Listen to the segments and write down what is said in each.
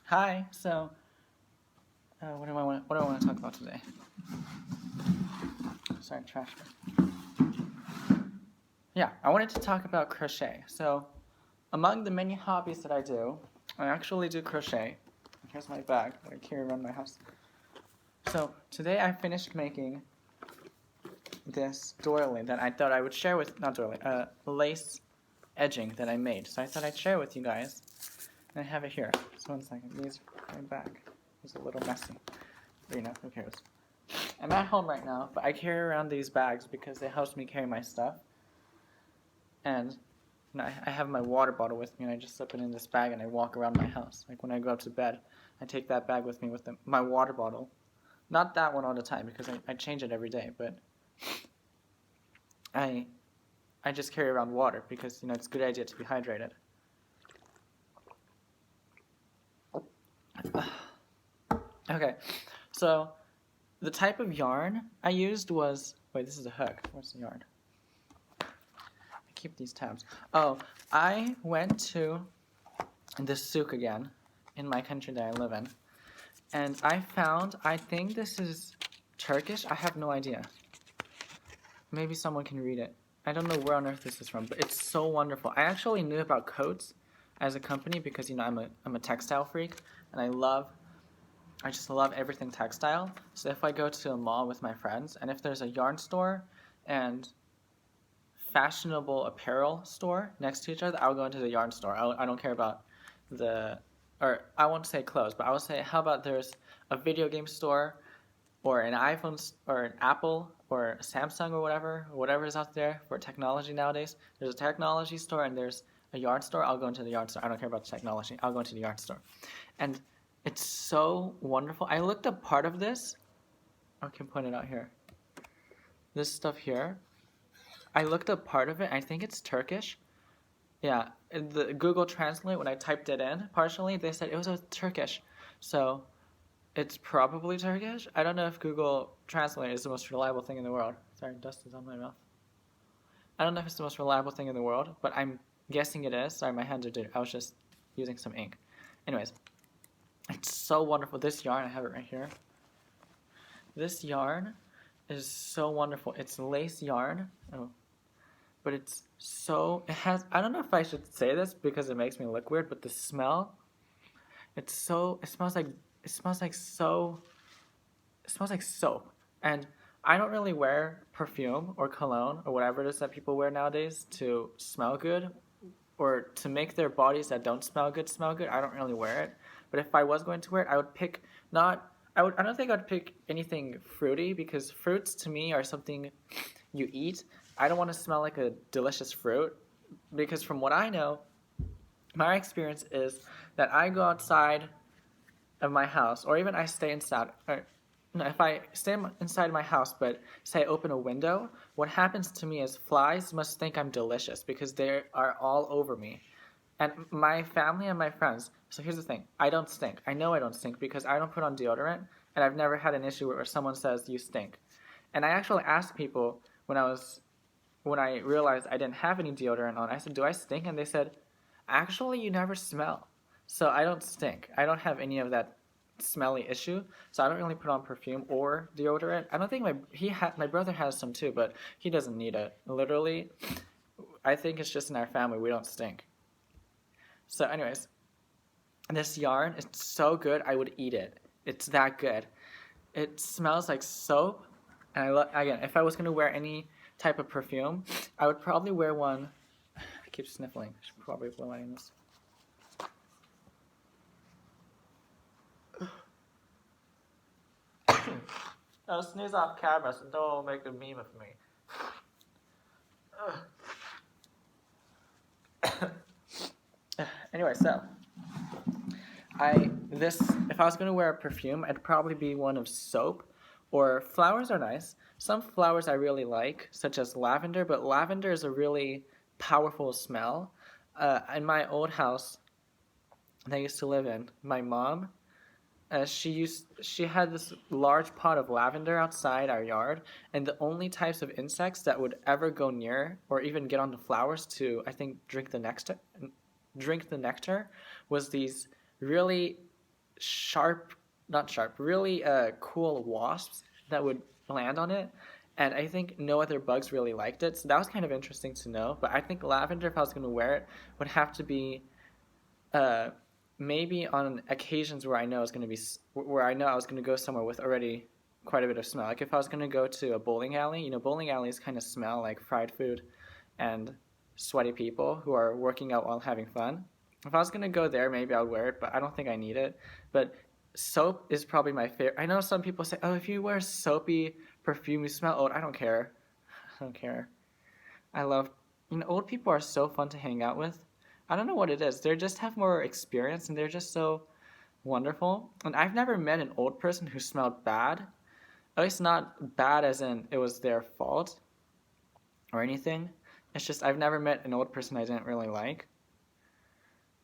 Hi. What do I want to talk about today? Sorry, trash. Yeah, I wanted to talk about crochet. So, among the many hobbies that I actually do crochet. Here's my bag that I carry around my house. So today I finished making this doily that I thought I would share with not doily, lace edging that I made. So I thought I'd share with you guys. And I have it here. Just 1 second. These are my bag. It's a little messy. But you know, who cares? I'm at home right now, but I carry around these bags because it helps me carry my stuff. And I have my water bottle with me, and I just slip it in this bag, and I walk around my house. Like when I go up to bed, I take that bag with me with my water bottle. Not that one all the time because I change it every day, but I just carry around water because it's a good idea to be hydrated. Okay, so the type of yarn I used was, wait, this is a hook. Where's the yarn? I keep these tabs. Oh, I went to the souk again in my country that I live in, and I think this is Turkish. I have no idea. Maybe someone can read it. I don't know where on earth this is from, but it's so wonderful. I actually knew about Coats as a company because I'm a textile freak, and I just love everything textile. So if I go to a mall with my friends, and if there's a yarn store and fashionable apparel store next to each other, I'll go into the yarn store. I don't care about or I won't say clothes, but I will say, how about there's a video game store or an iPhone or an Apple or a Samsung or whatever is out there for technology nowadays. There's a technology store and there's a yarn store. I'll go into the yarn store. I don't care about the technology. I'll go into the yarn store. And it's so wonderful. I looked up part of this. I can point it out here. This stuff here. I looked up part of it. I think it's Turkish. Yeah, in the Google Translate, when I typed it in partially, they said it was Turkish. So it's probably Turkish. I don't know if Google Translate is the most reliable thing in the world. Sorry, dust is on my mouth. I don't know if it's the most reliable thing in the world, but I'm guessing it is. Sorry, my hands are dirty. I was just using some ink. Anyways, it's so wonderful. This yarn, I have it right here. This yarn is so wonderful. It's lace yarn. Oh. But it has, I don't know if I should say this because it makes me look weird, but the smell, it smells like soap. And I don't really wear perfume or cologne or whatever it is that people wear nowadays to smell good or to make their bodies that don't smell good. I don't really wear it. But if I was going to wear it, I would pick I don't think I'd pick anything fruity because fruits to me are something you eat. I don't want to smell like a delicious fruit because from what I know, my experience is that I go outside of my house or even I stay inside. Or, no, if I stay inside my house but say I open a window, what happens to me is flies must think I'm delicious because they are all over me. And my family and my friends, so here's the thing, I don't stink. I know I don't stink because I don't put on deodorant and I've never had an issue where someone says you stink. And I actually asked people when I realized I didn't have any deodorant on, I said, do I stink? And they said, actually, you never smell. So I don't stink. I don't have any of that smelly issue. So I don't really put on perfume or deodorant. I don't think my brother has some too, but he doesn't need it. Literally, I think it's just in our family. We don't stink. So anyways, this yarn is so good. I would eat it. It's that good. It smells like soap. And again, if I was going to wear any type of perfume, I would probably wear one. I keep sniffling. I should probably blow my nose. No, sneeze off camera, so don't make a meme of me. Anyway, so if I was going to wear a perfume, it'd probably be one of soap. Or flowers are nice. Some flowers I really like, such as lavender, but lavender is a really powerful smell. In my old house that I used to live in, my mom, she had this large pot of lavender outside our yard, and the only types of insects that would ever go near or even get on the flowers to, I think, drink the nectar was these really sharp, not sharp, really cool wasps that would land on it. And I think no other bugs really liked it. So that was kind of interesting to know. But I think lavender, if I was going to wear it, would have to be uh, maybe on occasions where I know it's going to be where I know I was going to go somewhere with already quite a bit of smell. Like if I was going to go to a bowling alley, you know, bowling alleys kind of smell like fried food and sweaty people who are working out while having fun. If I was going to go there, maybe I would wear it, but I don't think I need it. But soap is probably my favorite. I know some people say, "Oh, if you wear soapy perfume, you smell old." I don't care. I don't care. I love, old people are so fun to hang out with. I don't know what it is. They just have more experience and they're just so wonderful. And I've never met an old person who smelled bad. At least not bad as in it was their fault or anything. It's just I've never met an old person I didn't really like.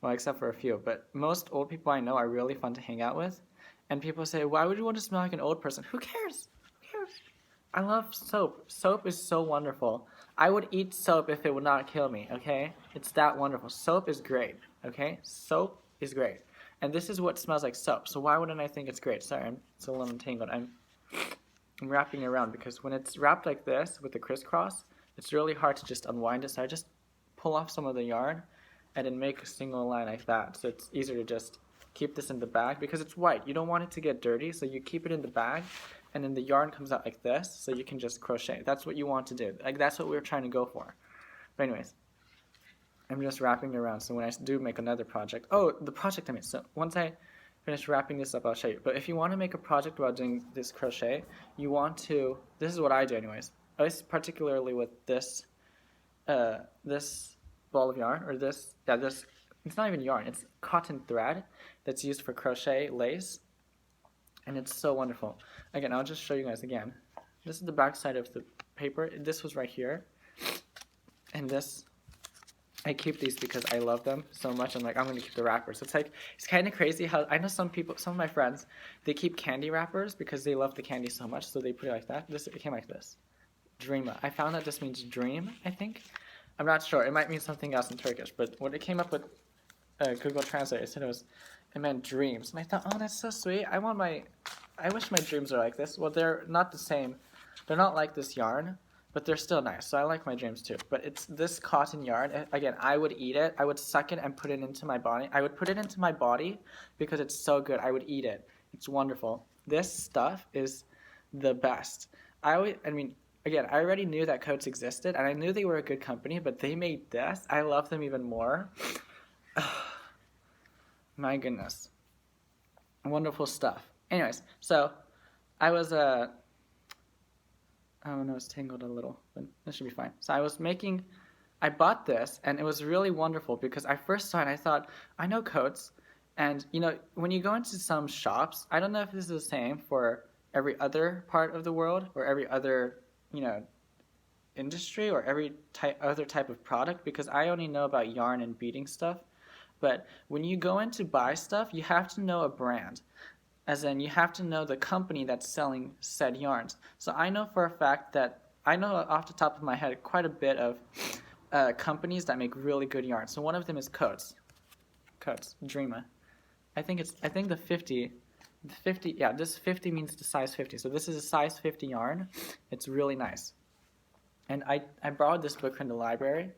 Well, except for a few. But most old people I know are really fun to hang out with. And people say, why would you want to smell like an old person? Who cares? Who cares? I love soap. Soap is so wonderful. I would eat soap if it would not kill me, okay? It's that wonderful. Soap is great, okay? Soap is great. And this is what smells like soap. So why wouldn't I think it's great? Sorry, it's a little entangled. I'm wrapping it around because when it's wrapped like this with the crisscross, it's really hard to just unwind it. So I just pull off some of the yarn and then make a single line like that. So it's easier to just keep this in the bag because it's white. You don't want it to get dirty, so you keep it in the bag and then the yarn comes out like this, so you can just crochet. That's what you want to do. Like that's what we were trying to go for. But anyways, I'm just wrapping it around. So when I do make another project, the project I made. So once I finish wrapping this up, I'll show you. But if you want to make a project about doing this crochet, you want to. This is what I do, anyways. At least particularly with this, this ball of yarn or this. Yeah, this. It's not even yarn. It's cotton thread that's used for crochet lace. And it's so wonderful. Again, I'll just show you guys again. This is the back side of the paper. This was right here. And this, I keep these because I love them so much. I'm like, I'm going to keep the wrappers. It's like, it's kind of crazy how, I know some people, some of my friends, they keep candy wrappers because they love the candy so much. So they put it like that. It came like this. Dreama. I found out this means dream, I think. I'm not sure. It might mean something else in Turkish. But when it came up with Google Translate, it said it meant dreams. And I thought, oh, that's so sweet. I wish my dreams were like this. Well, they're not the same. They're not like this yarn, but they're still nice. So I like my dreams too. But it's this cotton yarn. Again, I would eat it. I would suck it and put it into my body. I would put it into my body because it's so good. I would eat it. It's wonderful. This stuff is the best. Again, I already knew that Coats existed, and I knew they were a good company, but they made this. I love them even more. My goodness. Wonderful stuff. Anyways, so I was, oh no, it's tangled a little, but this should be fine. So I bought this, and it was really wonderful because I first saw it and I thought, I know Coats, and when you go into some shops, I don't know if this is the same for every other part of the world or every other, industry or every other type of product because I only know about yarn and beading stuff. But when you go in to buy stuff, you have to know a brand. As in, you have to know the company that's selling said yarns. So I know for a fact that, I know off the top of my head quite a bit of companies that make really good yarn. So one of them is Coats, Dreama. I think the 50, yeah, this 50 means the size 50. So this is a size 50 yarn. It's really nice. And I borrowed this book from the library,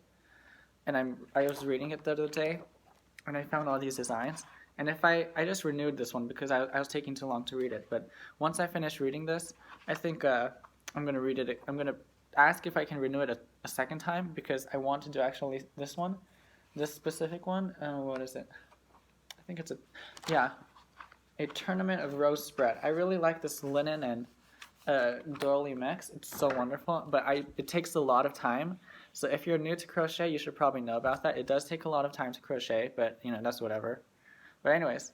and I was reading it the other day, and I found all these designs. And if I just renewed this one because I was taking too long to read it. But once I finish reading this, I think I'm going to read it. I'm going to ask if I can renew it a second time because I want to do actually this one, this specific one. What is it? I think it's a Tournament of Rose Spread. I really like this linen and doily mix. It's so wonderful, but it takes a lot of time. So if you're new to crochet, you should probably know about that. It does take a lot of time to crochet, but that's whatever. But anyways,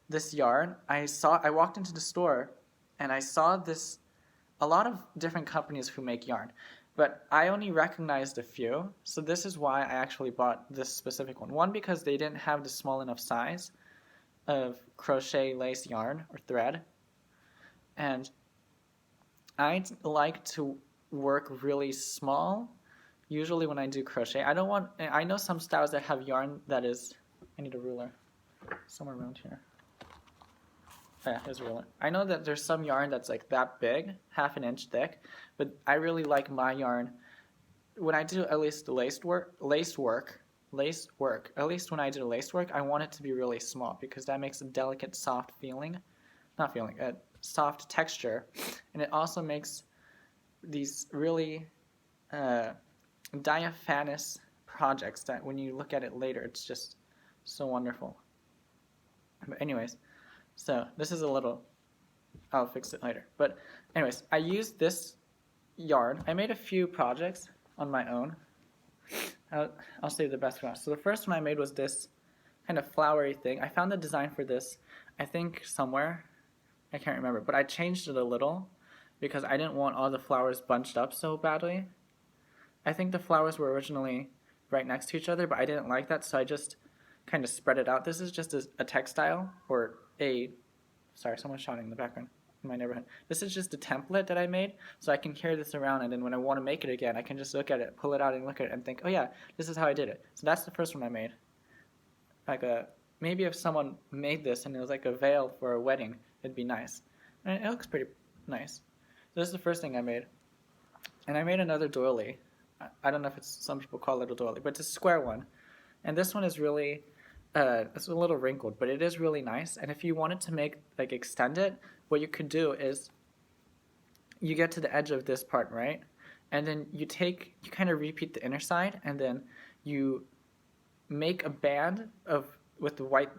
this yarn, I walked into the store and I saw a lot of different companies who make yarn, but I only recognized a few. So this is why I actually bought this specific one. One, because they didn't have the small enough size of crochet lace yarn or thread. And I like to work really small, usually when I do crochet. I know some styles that have yarn that is, I need a ruler. somewhere around here. Yeah, here's a ruler. I know that there's some yarn that's like that big, half an inch thick, but I really like my yarn. When I do at least the lace work, at least when I do lace work, I want it to be really small because that makes a delicate, soft a soft texture, and it also makes these really diaphanous projects that when you look at it later, it's just so wonderful. But anyways, so this is a little, I'll fix it later. But anyways, I used this yarn. I made a few projects on my own. I'll save the best for last. So the first one I made was this kind of flowery thing. I found the design for this, I think somewhere. I can't remember, but I changed it a little because I didn't want all the flowers bunched up so badly. I think the flowers were originally right next to each other, but I didn't like that, so I just kind of spread it out. This is just a textile, or sorry, someone's shouting in the background in my neighborhood. This is just a template that I made, so I can carry this around, and then when I want to make it again, I can just look at it, pull it out and look at it and think, oh yeah, this is how I did it. So that's the first one I made. Maybe if someone made this and it was like a veil for a wedding, it'd be nice. And it looks pretty nice. So this is the first thing I made. And I made another doily. I don't know if some people call it a doily, but it's a square one. And this one is really, it's a little wrinkled, but it is really nice. And if you wanted to extend it, what you could do is you get to the edge of this part, right? And then you kind of repeat the inner side, and then you make a band with the white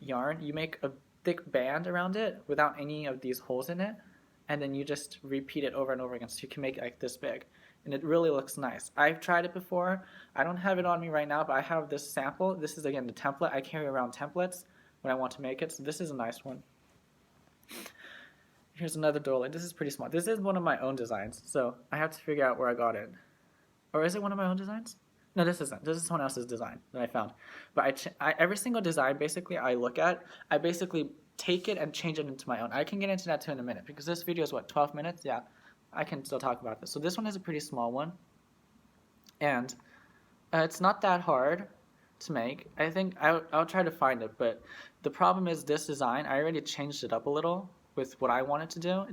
yarn. You make a thick band around it without any of these holes in it, and then you just repeat it over and over again, so you can make it like this big. And it really looks nice. I've tried it before. I don't have it on me right now, but I have this sample. This is, again, the template. I carry around templates when I want to make it, so this is a nice one. Here's another doily. This is pretty small. This is one of my own designs, so I have to figure out where I got it. Or is it one of my own designs? No, this isn't. This is someone else's design that I found. But every single design, basically, I look at, I basically take it and change it into my own. I can get into that too in a minute, because this video is, what, 12 minutes? Yeah, I can still talk about this. So this one is a pretty small one, and it's not that hard to make. I think I'll try to find it, but the problem is this design, I already changed it up a little with what I wanted to do.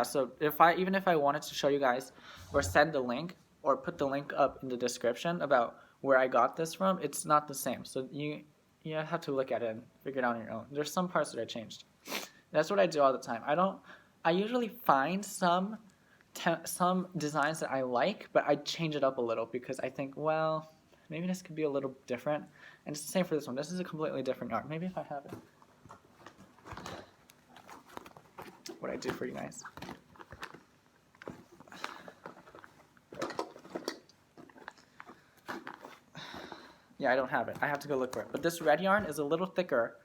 So even if I wanted to show you guys or send a link or put the link up in the description about where I got this from, it's not the same. So you have to look at it and figure it out on your own. There's some parts that I changed. That's what I do all the time. I usually find some designs that I like, but I change it up a little because I think, well, maybe this could be a little different. And it's the same for this one. This is a completely different yarn. Maybe if I have it. What I do for you guys. Yeah, I don't have it. I have to go look for it. But this red yarn is a little thicker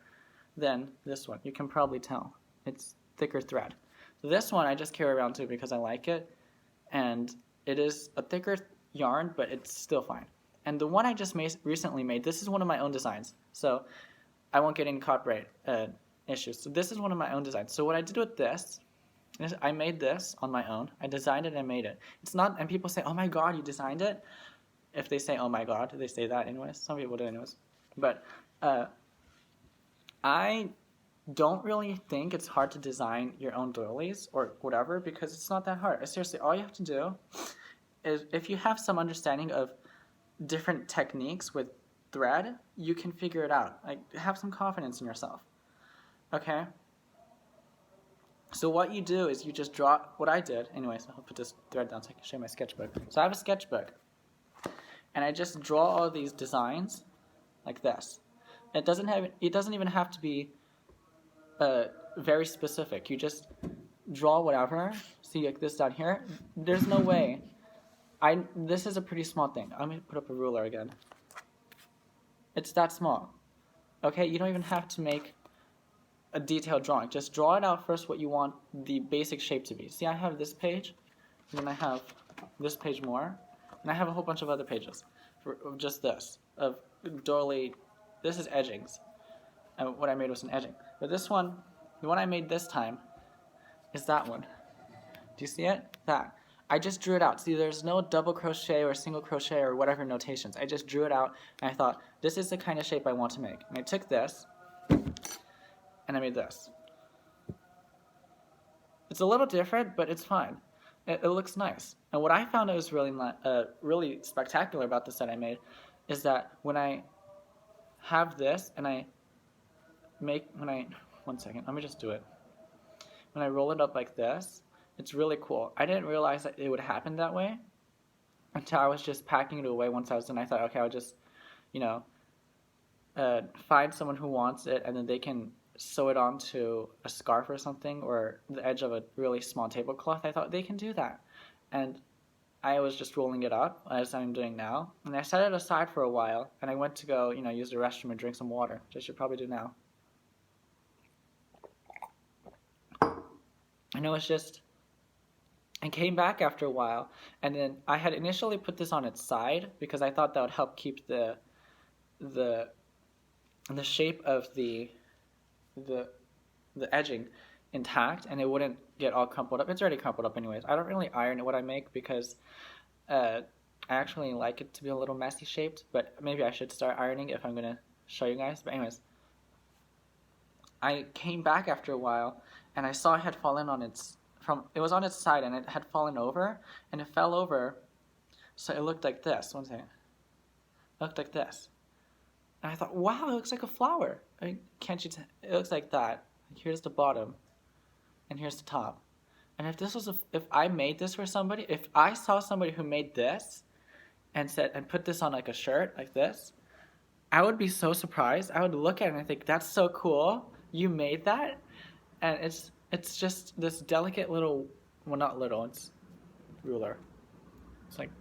than this one. You can probably tell. It's thicker thread. So this one I just carry around too because I like it. And it is a thicker yarn, but it's still fine. And the one I just recently made, this is one of my own designs. So I won't get any copyright issues. So this is one of my own designs. So what I did with this is I made this on my own. I designed it and made it. It's not, and people say, oh my god, you designed it? If they say, oh my god, they say that anyways. Some people do anyways. But I don't really think it's hard to design your own doilies or whatever because it's not that hard. Seriously, all you have to do is if you have some understanding of different techniques with thread, you can figure it out. Like, have some confidence in yourself. Okay? So what you do is you just draw, what I did, anyways, I'll put this thread down so I can show you my sketchbook. So I have a sketchbook, and I just draw all these designs like this. It doesn't even have to be very specific. You just draw whatever. See, like this down here. There's no way. This is a pretty small thing. I'm going to put up a ruler again. It's that small. Okay, you don't even have to make a detailed drawing. Just draw it out first what you want the basic shape to be. See, I have this page, and then I have this page more, and I have a whole bunch of other pages for just this, of doily. This is edgings, and what I made was an edging. But this one, the one I made this time, is that one. Do you see it? That. I just drew it out. See, there's no double crochet or single crochet or whatever notations. I just drew it out, and I thought, this is the kind of shape I want to make. And I took this, and I made this. It's a little different, but it's fine. It looks nice. And what I found that was really spectacular about this that I made is that when I have this and one second, let me just do it. When I roll it up like this, it's really cool. I didn't realize that it would happen that way until I was just packing it away once I was done. I thought, okay, I'll just, find someone who wants it, and then they can sew it onto a scarf or something, or the edge of a really small tablecloth. I thought they can do that. And I was just rolling it up, as I'm doing now. And I set it aside for a while, and I went to go, use the restroom and drink some water, which I should probably do now. And it was just, I came back after a while, and then I had initially put this on its side because I thought that would help keep the shape of the edging intact, and it wouldn't get all crumpled up. It's already crumpled up anyways. I don't really iron what I make because I actually like it to be a little messy shaped, but maybe I should start ironing if I'm going to show you guys. But anyways, I came back after a while, and I saw it had fallen on it was on its side, and it had fallen over, and it fell over, so it looked like this. One second. It looked like this. And I thought, wow, it looks like a flower. I mean, can't you it looks like that. Here's the bottom, and here's the top. And if I made this for somebody, if I saw somebody who made this and put this on like a shirt like this, I would be so surprised. I would look at it and I think, that's so cool. You made that? And it's just this delicate little, well, not little, it's ruler. It's like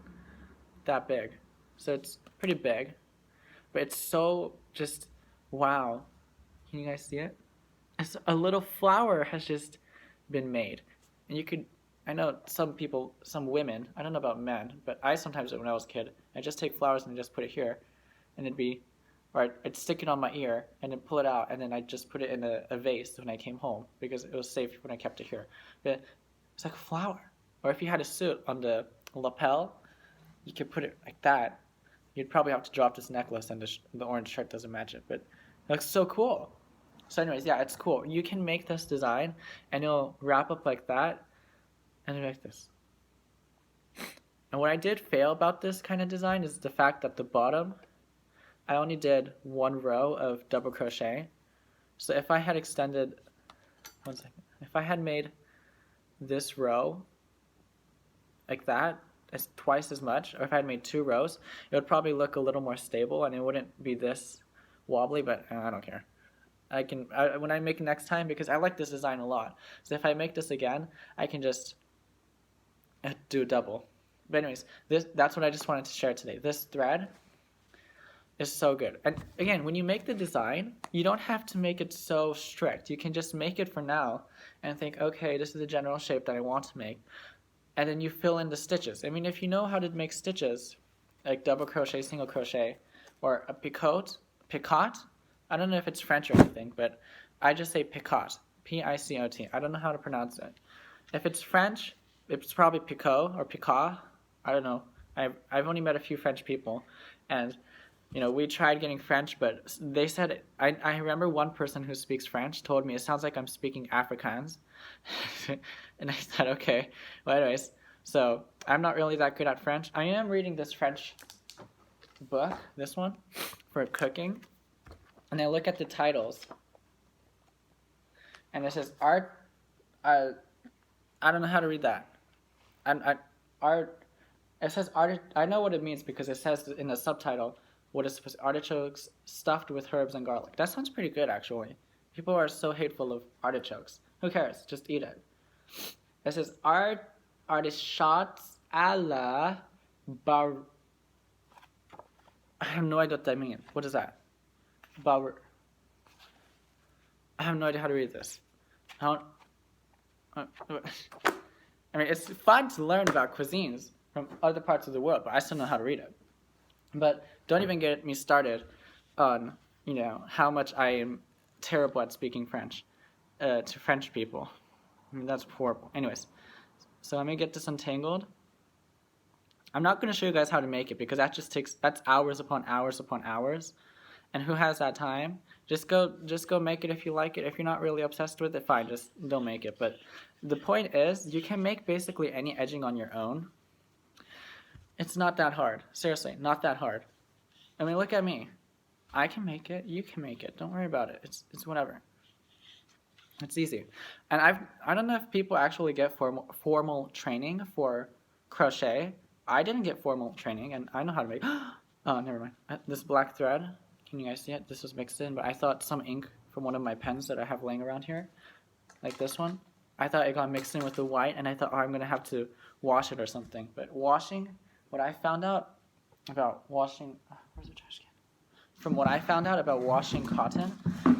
that big. So it's pretty big. But it's so just, wow. Can you guys see it? It's a little flower has just been made. And I know some women, I don't know about men, but I sometimes, when I was a kid, I'd just take flowers and just put it here. And I'd stick it on my ear and then pull it out, and then I'd just put it in a vase when I came home because it was safe when I kept it here. But it's like a flower. Or if you had a suit on the lapel, you could put it like that. You'd probably have to drop this necklace, and the orange shirt doesn't match it, but it looks so cool. So anyways, yeah, it's cool. You can make this design, and it'll wrap up like that, and like this. And what I did fail about this kind of design is the fact that the bottom, I only did one row of double crochet. So if I had extended, one second, if I had made this row like that, as twice as much, or if I had made 2 rows, it would probably look a little more stable, and it wouldn't be this wobbly, but I don't care. When I make next time, because I like this design a lot, so if I make this again, I can just do a double. But anyways, that's what I just wanted to share today. This thread is so good. And again, when you make the design, you don't have to make it so strict. You can just make it for now and think, okay, this is the general shape that I want to make. And then you fill in the stitches. I mean, if you know how to make stitches, like double crochet, single crochet, or a picot, I don't know if it's French or anything, but I just say picot, P-I-C-O-T. I don't know how to pronounce it. If it's French, it's probably picot or picot. I don't know. I've only met a few French people, and we tried getting French, but they said, I remember one person who speaks French told me it sounds like I'm speaking Afrikaans. And I said, okay. Well, anyways, so I'm not really that good at French. I am reading this French book, this one, for cooking. And I look at the titles. And it says art, I don't know how to read that. Art, it says art, I know what it means because it says in the subtitle, what is supposed to, artichokes stuffed with herbs and garlic. That sounds pretty good, actually. People are so hateful of artichokes. Who cares? Just eat it. It says artichokes a la bar. I have no idea what that means. What is that? Bar. I have no idea how to read this. I mean, it's fun to learn about cuisines from other parts of the world, but I still don't know how to read it. But don't even get me started on, how much I am terrible at speaking French to French people. I mean, that's horrible. Anyways, so let me get this untangled. I'm not going to show you guys how to make it because that's hours upon hours upon hours. And who has that time? Just go make it if you like it. If you're not really obsessed with it, fine, just don't make it. But the point is, you can make basically any edging on your own. It's not that hard. Seriously, not that hard. I mean, look at me. I can make it. You can make it. Don't worry about it. It's whatever. It's easy. And I don't know if people actually get formal training for crochet. I didn't get formal training, and I know how to make. Oh, never mind. This black thread. Can you guys see it? This was mixed in, but I thought some ink from one of my pens that I have laying around here, like this one, I thought it got mixed in with the white, and I thought, oh, I'm going to have to wash it or something. But washing, what I found out about washing, where's the trash can? From what I found out about washing cotton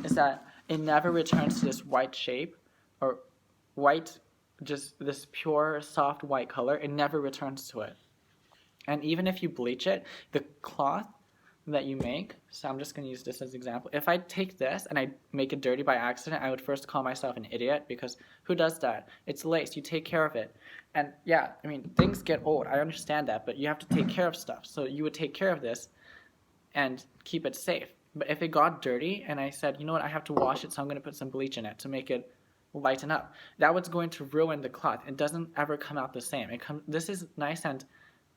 is that it never returns to this white shape or white, just this pure, soft white color. It never returns to it. And even if you bleach it, the cloth that you make, so I'm just going to use this as an example. If I take this and I make it dirty by accident, I would first call myself an idiot because who does that? It's lace. You take care of it. And yeah, I mean, things get old. I understand that, but you have to take care of stuff. So you would take care of this and keep it safe. But if it got dirty and I said, you know what, I have to wash it, so I'm going to put some bleach in it to make it lighten up, that was going to ruin the cloth. It doesn't ever come out the same. This is nice and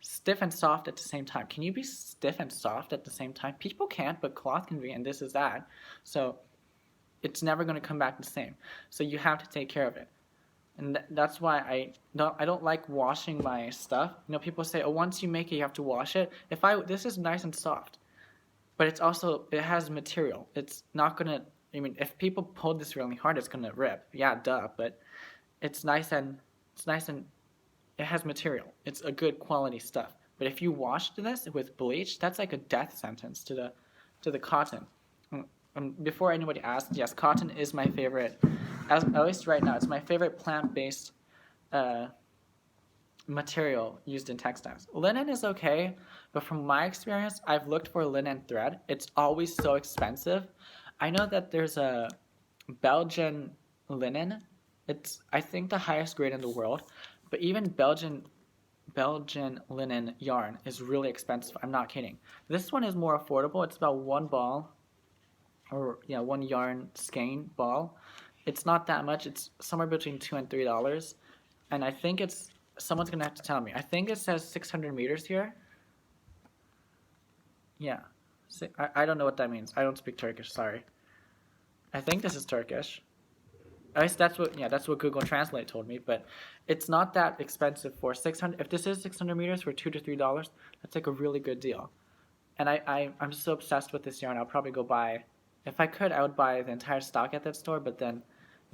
stiff and soft at the same time. Can you be stiff and soft at the same time? People can't, but cloth can be, and this is that. So it's never going to come back the same. So you have to take care of it. And that's why I don't like washing my stuff. You know, people say, oh, once you make it, you have to wash it. This is nice and soft, but it has material. It's not going to, I mean, if people pull this really hard, it's going to rip. Yeah, duh, but it's nice and it has material. It's a good quality stuff. But if you washed this with bleach, that's like a death sentence to the cotton. Before anybody asks, yes, cotton is my favorite. At least right now, it's my favorite plant-based material used in textiles. Linen is okay, but from my experience, I've looked for linen thread. It's always so expensive. I know that there's a Belgian linen. It's, I think, the highest grade in the world. But even Belgian linen yarn is really expensive. I'm not kidding. This one is more affordable. It's about one yarn skein ball. It's not that much. It's somewhere between $2 and $3. And I think someone's going to have to tell me. I think it says 600 meters here. Yeah. I don't know what that means. I don't speak Turkish, sorry. I think this is Turkish. At least that's what Google Translate told me, but it's not that expensive for 600. If this is 600 meters for $2 to $3, that's like a really good deal. And I'm so obsessed with this yarn. I'll probably go buy, if I could, I would buy the entire stock at that store, but then,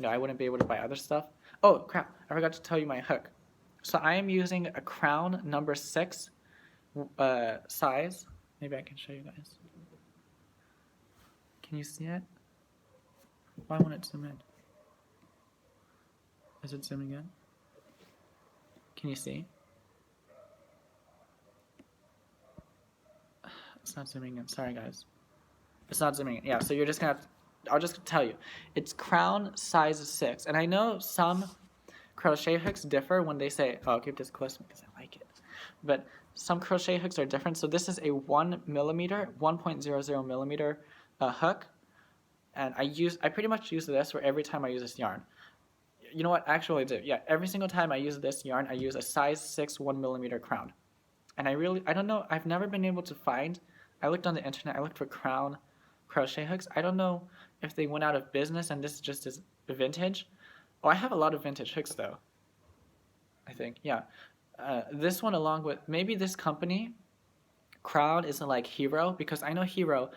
I wouldn't be able to buy other stuff. Oh crap! I forgot to tell you my hook. So I am using a Crown number 6 size. Maybe I can show you guys. Can you see it? Why won't it zoom in? Is it zooming in? Can you see? It's not zooming in. Sorry, guys. It's not zooming in. Yeah, so you're just going to have to, I'll just tell you. It's Crown size 6. And I know some crochet hooks differ when they say, oh, I'll keep this close because I like it. But some crochet hooks are different. So this is a 1 millimeter, 1.00 millimeter hook. And I pretty much use this for every time I use this yarn. You know what? Actually, I do. Yeah, every single time I use this yarn, I use a size 6 1 millimeter crown. And I don't know, I've never been able to find, I looked on the internet, I looked for crown crochet hooks. I don't know if they went out of business and this just is vintage. Oh, I have a lot of vintage hooks though. I think, yeah. This one along with, maybe this company, Crown, isn't like Hero, because I know Hero,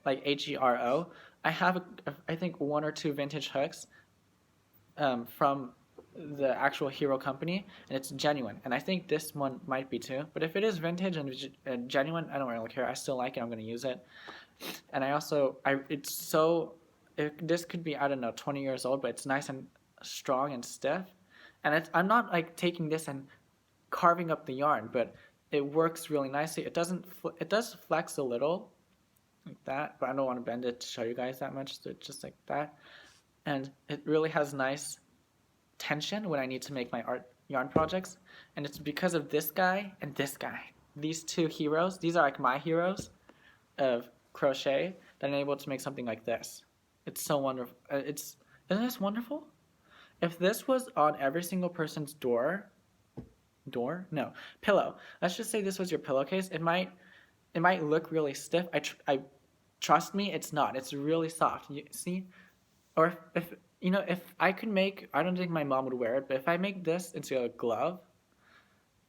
like Hero. I have, I think, 1 or 2 vintage hooks from the actual Hero company, and it's genuine. And I think this one might be too. But if it is vintage and genuine, I don't really care. I still like it. I'm going to use it. And this could be, I don't know, 20 years old, but it's nice and strong and stiff. And I'm not like taking this and carving up the yarn, but it works really nicely. It does flex a little like that, but I don't want to bend it to show you guys that much. So it's just like that. And it really has nice tension when I need to make my art yarn projects, and it's because of this guy and this guy. These two heroes, these are like my heroes of crochet, that I'm able to make something like this. It's so wonderful. Isn't this wonderful? If this was on every single person's no, pillow. Let's just say this was your pillowcase. It might look really stiff. I trust me, it's not. It's really soft. You see? Or if you know, if I could make, I don't think my mom would wear it, but if I make this into a glove,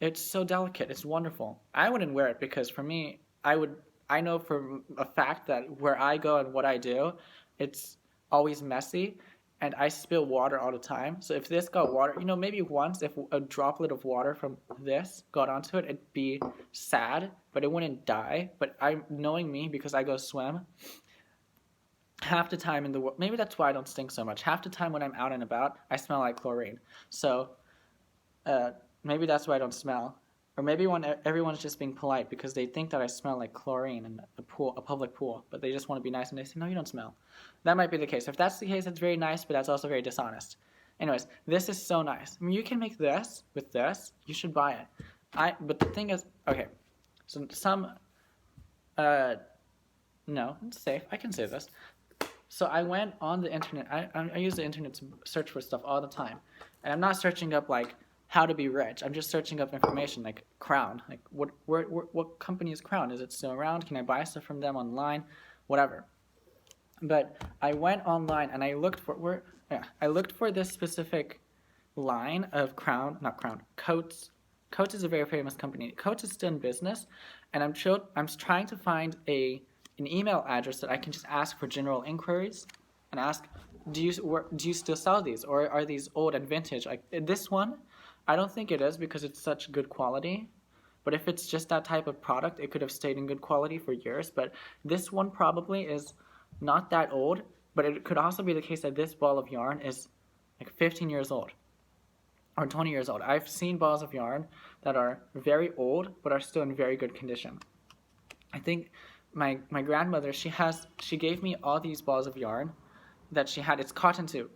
it's so delicate. It's wonderful. I wouldn't wear it because for me, I know for a fact that where I go and what I do, it's always messy, and I spill water all the time. So if this got water, you know, maybe once if a droplet of water from this got onto it, it'd be sad, but it wouldn't die. But knowing me, because I go swim, half the time in the world, maybe that's why I don't stink so much. Half the time when I'm out and about, I smell like chlorine. So maybe that's why I don't smell. Or maybe when everyone's just being polite because they think that I smell like chlorine in a public pool, but they just want to be nice and they say, no, you don't smell. That might be the case. If that's the case, that's very nice, but that's also very dishonest. Anyways, this is so nice. I mean, you can make this with this. You should buy it. But the thing is, okay, so no, it's safe. I can say this. So I went on the internet. I use the internet to search for stuff all the time. And I'm not searching up, like, how to be rich. I'm just searching up information, like Crown. Like, what company is Crown? Is it still around? Can I buy stuff from them online? Whatever. But I went online and I looked for this specific line of Coats. Coats is a very famous company. Coats is still in business, and I'm trying to find an email address that I can just ask for general inquiries and ask, do you still sell these, or are these old and vintage? Like this one, I don't think it is because it's such good quality. But if it's just that type of product, it could have stayed in good quality for years. But this one probably is not that old, but it could also be the case that this ball of yarn is like 15 years old or 20 years old. I've seen balls of yarn that are very old but are still in very good condition. I think my grandmother, she gave me all these balls of yarn that she had. It's cotton too.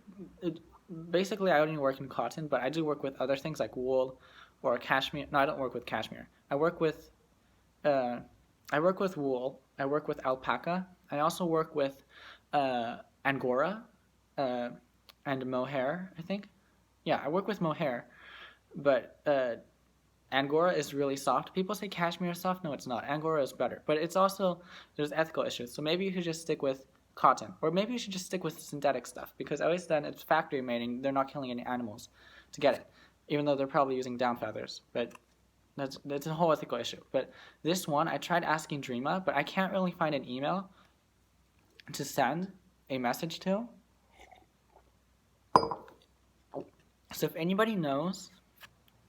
Basically, I only work in cotton, but I do work with other things like wool or cashmere. No, I don't work with cashmere. I work with wool. I work with alpaca. I also work with Angora and mohair, I think. Yeah, I work with mohair, but Angora is really soft. People say cashmere is soft. No, it's not. Angora is better, but it's also, there's ethical issues. So maybe you should just stick with cotton, or maybe you should just stick with synthetic stuff, because at least then it's factory made and they're not killing any animals to get it, even though they're probably using down feathers. But that's a whole ethical issue. But this one, I tried asking Dreama, but I can't really find an email to send a message to. So if anybody knows,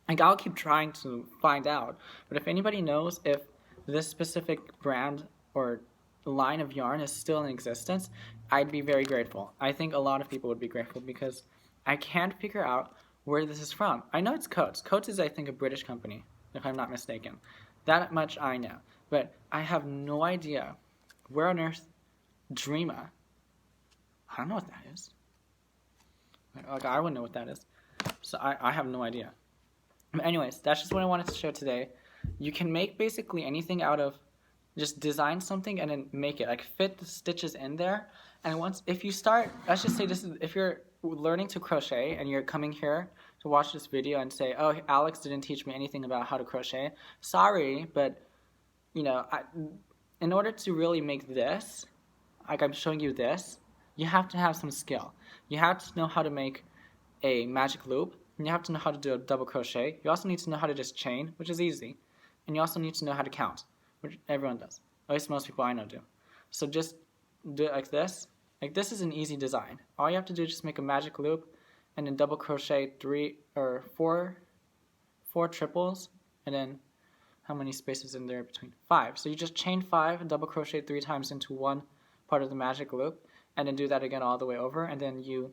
like, I'll keep trying to find out, but if anybody knows if this specific brand or line of yarn is still in existence, I'd be very grateful. I think a lot of people would be grateful because I can't figure out where this is from. I know it's Coats. Coats is, I think, a British company, if I'm not mistaken. That much I know. But I have no idea where on earth Dreama. I don't know what that is. Like, I wouldn't know what that is. So I have no idea. But anyways, that's just what I wanted to share today. You can make basically anything out of, just design something and then make it, like fit the stitches in there. And if you start, let's just say if you're learning to crochet and you're coming here to watch this video and say, oh, Alex didn't teach me anything about how to crochet. Sorry, but you know, in order to really make this, like I'm showing you this, you have to have some skill. You have to know how to make a magic loop, and you have to know how to do a double crochet. You also need to know how to just chain, which is easy. And you also need to know how to count, which everyone does. At least most people I know do. So just do it like this. Like, this is an easy design. All you have to do is just make a magic loop and then double crochet 3 or 4 triples, and then how many spaces in there between? 5. So you just chain 5 and double crochet 3 times into one part of the magic loop, and then do that again all the way over, and then you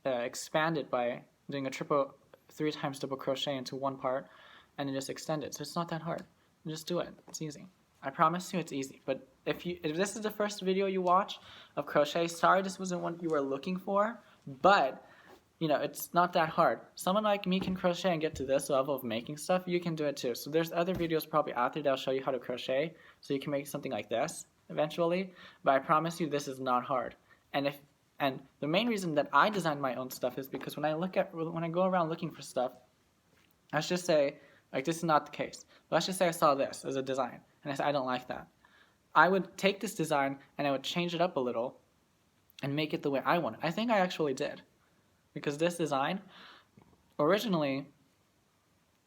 expand it by doing a triple 3 times double crochet into one part, and then just extend it. So it's not that hard. Just do it. It's easy. I promise you it's easy. But if this is the first video you watch of crochet, sorry this wasn't what you were looking for, but you know, it's not that hard. Someone like me can crochet and get to this level of making stuff. You can do it too. So there's other videos probably out there that'll show you how to crochet, so you can make something like this eventually. But I promise you, this is not hard. And the main reason that I designed my own stuff is because when I go around looking for stuff, let's just say, like, this is not the case. But let's just say I saw this as a design, and I said I don't like that. I would take this design and I would change it up a little and make it the way I want it. I think I actually did. Because this design, originally,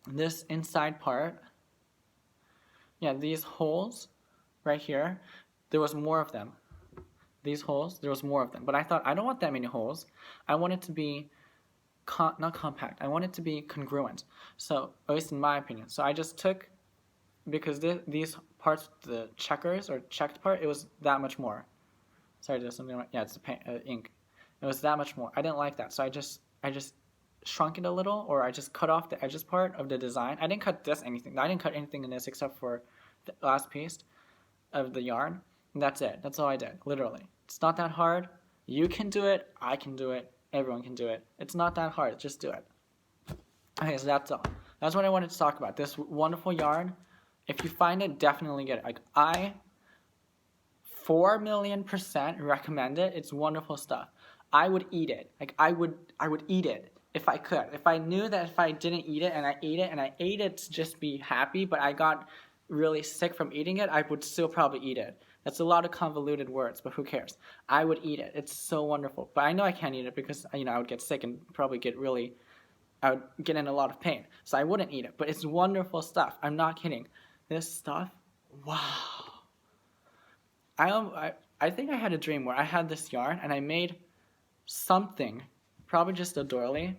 this inside part, yeah, these holes right here, there was more of them. These holes, there was more of them. But I thought, I don't want that many holes. I want it to be, not compact, I want it to be congruent. So, at least in my opinion. So I just took, because these parts, the checkers or checked part, it was that much more. Sorry, there's something like, yeah, it's the paint, ink. It was that much more. I didn't like that, so I just shrunk it a little, or I just cut off the edges part of the design. I didn't cut anything. I didn't cut anything in this except for the last piece of the yarn. And that's it. That's all I did, literally. It's not that hard. You can do it. I can do it. Everyone can do it. It's not that hard. Just do it. Okay, so that's all. That's what I wanted to talk about. This wonderful yarn. If you find it, definitely get it. Like, I 4,000,000% recommend it. It's wonderful stuff. I would eat it. Like, I would eat it if I could. If I knew that if I didn't eat it and I ate it to just be happy, but I got really sick from eating it, I would still probably eat it. That's a lot of convoluted words, but who cares? I would eat it. It's so wonderful. But I know I can't eat it because, you know, I would get sick and probably I would get in a lot of pain. So I wouldn't eat it. But it's wonderful stuff. I'm not kidding. This stuff, wow. I think I had a dream where I had this yarn and I made something, probably just a doily,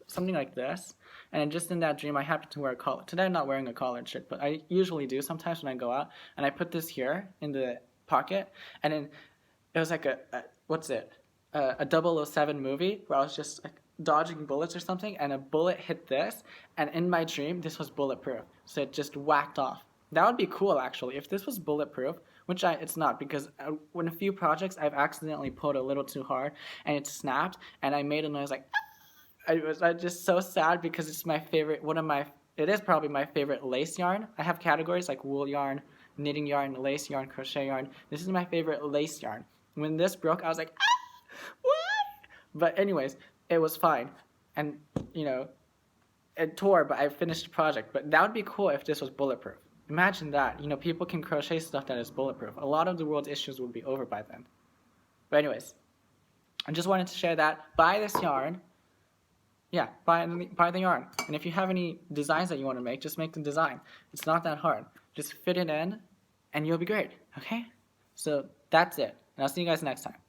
something like this, and just in that dream I happened to wear a collar. Today I'm not wearing a collared shirt, but I usually do sometimes when I go out, and I put this here in the pocket, and then it was like a 007 movie where I was just like dodging bullets or something, and a bullet hit this, and in my dream this was bulletproof, so it just whacked off. That would be cool, actually, if this was bulletproof, which it's not, because in a few projects I've accidentally pulled a little too hard and it snapped, and I made a noise like, I was just so sad because it's my favorite, it is probably my favorite lace yarn. I have categories like wool yarn, knitting yarn, lace yarn, crochet yarn. This is my favorite lace yarn. When this broke, I was like, what? But anyways, it was fine, and you know, it tore, but I finished the project. But that would be cool if this was bulletproof. Imagine that. You know, people can crochet stuff that is bulletproof. A lot of the world's issues would be over by then. But anyways, I just wanted to share that. Buy this yarn. Yeah, buy the yarn. And if you have any designs that you want to make, just make the design. It's not that hard. Just fit it in, and you'll be great. Okay? So that's it. And I'll see you guys next time.